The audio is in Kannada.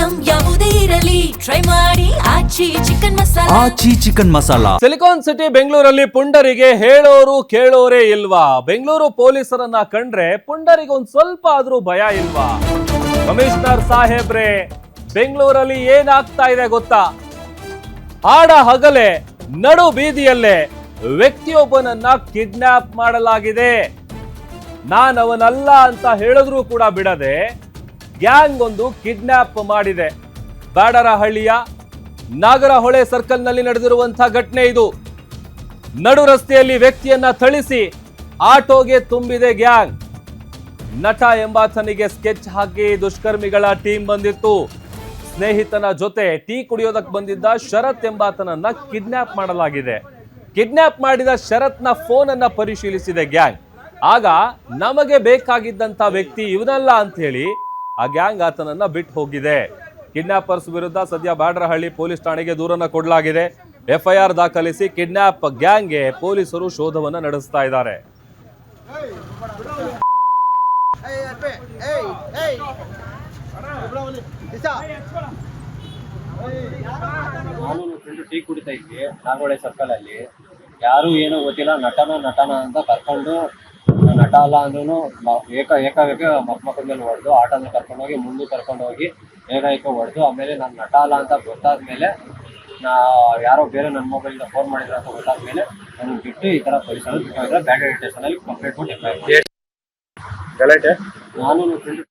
ಐಟಂ ಯಾವುದೇ ಇರಲಿ ಟ್ರೈ ಮಾಡಿ ಆಚಿ ಚಿಕನ್ ಮಸಾಲಾ. ಆಚಿ ಚಿಕನ್ ಮಸಾಲಾ. ಸಿಲಿಕಾನ್ ಸಿಟಿ ಬೆಂಗಳೂರಲ್ಲಿ ಪುಂಡರಿಗೆ ಹೇಳೋರು ಕೇಳೋರೇ ಇಲ್ವಾ? ಬೆಂಗಳೂರು ಪೊಲೀಸರನ್ನ ಕಂಡ್ರೆ ಪುಂಡರಿಗೆ ಒಂದ್ ಸ್ವಲ್ಪ ಆದ್ರೂ ಭಯ ಇಲ್ವಾ? ಕಮಿಷನರ್ ಸಾಹೇಬ್ರೆ, ಬೆಂಗಳೂರಲ್ಲಿ ಏನಾಗ್ತಾ ಇದೆ ಗೊತ್ತಾ? ಆಡ ಹಗಲೇ ನಡು ಬೀದಿಯಲ್ಲೇ ವ್ಯಕ್ತಿಯೊಬ್ಬನನ್ನ ಕಿಡ್ನಾಪ್ ಮಾಡಲಾಗಿದೆ. ನಾನವನಲ್ಲ ಅಂತ ಹೇಳಿದ್ರೂ ಕೂಡ ಬಿಡದೆ ಗ್ಯಾಂಗ್ ಒಂದು ಕಿಡ್ನಾಪ್ ಮಾಡಿದೆ. ಬ್ಯಾಡರಹಳ್ಳಿಯ ನಾಗರಹೊಳೆ ಸರ್ಕಲ್ ನಲ್ಲಿ ನಡೆದಿರುವಂತಹ ಘಟನೆ ಇದು. ನಡು ರಸ್ತೆಯಲ್ಲಿ ವ್ಯಕ್ತಿಯನ್ನ ಥಳಿಸಿ ಆಟೋಗೆ ತುಂಬಿದೆ ಗ್ಯಾಂಗ್. ನಟ ಎಂಬಾತನಿಗೆ ಸ್ಕೆಚ್ ಹಾಕಿ ದುಷ್ಕರ್ಮಿಗಳ ಟೀಮ್ ಬಂದಿತ್ತು. ಸ್ನೇಹಿತನ ಜೊತೆ ಟೀ ಕುಡಿಯೋದಕ್ಕೆ ಬಂದಿದ್ದ ಶರತ್ ಎಂಬಾತನನ್ನ ಕಿಡ್ನಾಪ್ ಮಾಡಲಾಗಿದೆ. ಕಿಡ್ನಾಪ್ ಮಾಡಿದ ಶರತ್ನ ಫೋನ್ ಅನ್ನ ಪರಿಶೀಲಿಸಿದೆ ಗ್ಯಾಂಗ್. ಆಗ ನಮಗೆ ಬೇಕಾಗಿದ್ದಂತ ವ್ಯಕ್ತಿ ಇವನಲ್ಲ ಅಂತ ಹೇಳಿ ಆ ಗ್ಯಾಂಗ್ ಆತನನ್ನ ಬಿಟ್ಟು ಹೋಗಿದೆ. ಕಿಡ್ನಾಪರ್ಸ್ ವಿರುದ್ಧ ಸದ್ಯ ಬ್ಯಾಡರಹಳ್ಳಿ ಪೊಲೀಸ್ ಠಾಣೆಗೆ ದೂರನ್ನ ಕೊಡಲಾಗಿದೆ. FIR ದಾಖಲಿಸಿ ಕಿಡ್ನಾಪ್ ಗ್ಯಾಂಗ್ಗೆ ಪೊಲೀಸರು ಶೋಧವನ್ನ ನಡೆಸ್ತಾ ಇದ್ದಾರೆ. ನಾನು ಫ್ರೆಂಡ್ ಟೀ ಕುಡಿತಾ ಇದ್ವಿ ನಾಗರಹೊಳೆ ಸರ್ಕಲ್ ಅಲ್ಲಿ. ಯಾರು ಏನೋ ಗೊತ್ತಿಲ್ಲ, ನಟನ ಅಂತ ಕರ್ಕೊಂಡು, ನಟ ಅಲ್ಲ ಅಂದ್ರೂ ಏಕಾಏಕ ಮಕ್ಕಳ ಮೇಲೆ ಹೊಡೆದು ಆಟೋನ ಕರ್ಕೊಂಡೋಗಿ ಮುಂದೆ ಕರ್ಕೊಂಡೋಗಿ ಏಕಾಏಕ ಹೊಡೆದು, ಆಮೇಲೆ ನಾನು ನಟ ಅಲ್ಲ ಅಂತ ಗೊತ್ತಾದ್ಮೇಲೆ ಯಾರೋ ಬೇರೆ ನನ್ನ ಮೊಬೈಲಿಂದ ಫೋನ್ ಮಾಡಿದ್ರು ಅಂತ ಗೊತ್ತಾದ್ಮೇಲೆ ನನಗೆ ಬಿಟ್ಟು ಈ ಥರ ಪರಿಸರ ಬ್ಯಾಟರಿ ಸ್ಟೇಷನಲ್ಲಿ ಕಂಪ್ಲೇಂಟ್ ಕೊಟ್ಟು ಗಲಾಟೆ. ನಾನು ಫ್ರೆಂಡ್